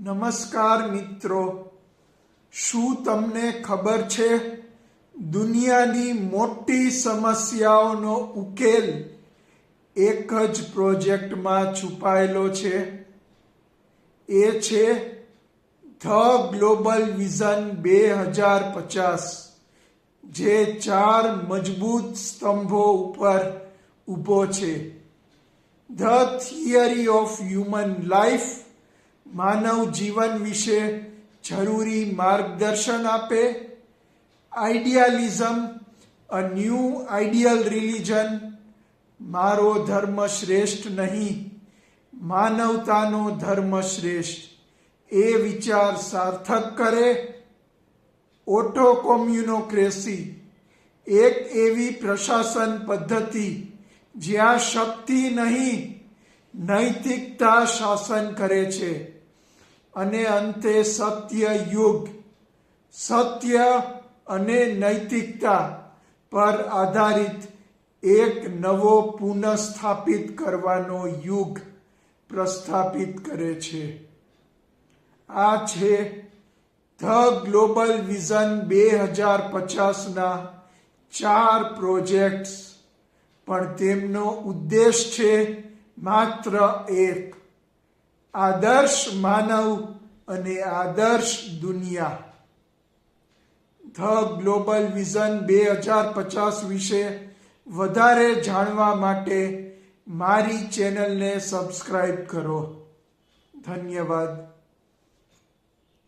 નમસ્કાર મિત્રો, શું તમને ખબર છે દુનિયાની મોટી સમસ્યાઓનો ઉકેલ એક જ પ્રોજેક્ટમાં છુપાયેલો છે? એ છે ધ ગ્લોબલ વિઝન 2050, જે 4 મજબૂત સ્તંભો ઉપર ઊભો છે. The theory of human life માનવ જીવન વિશે જરૂરી માર્ગદર્શન આપે. Idealism, a new ideal religion, મારો ધર્મ શ્રેષ્ઠ નહીં, માનવતાનો ધર્મ શ્રેષ્ઠ, એ વિચાર સાર્થક કરે. ઓટોકોમ્યુનોક્રેસી, એક એવી પ્રશાસન પદ્ધતિ જ્યાં શક્તિ નહીં, નૈતિકતા શાસન કરે છે. અને અંતે સત્ય યુગ, સત્ય અને નૈતિકતા પર આધારિત એક નવો પુનઃસ્થાપિત કરવાનો યુગ પ્રસ્થાપિત કરે છે. આ છે ધ ગ્લોબલ વિઝન 2050ના 4 પ્રોજેક્ટ્સ, પણ તેમનો ઉદ્દેશ છે માત્ર એક: આદર્શ માનવ અને આદર્શ દુનિયા. ધ ગ્લોબલ વિઝન 2050 વિશે વધારે જાણવા માટે મારી ચેનલને સબસ્ક્રાઇબ કરો. ધન્યવાદ.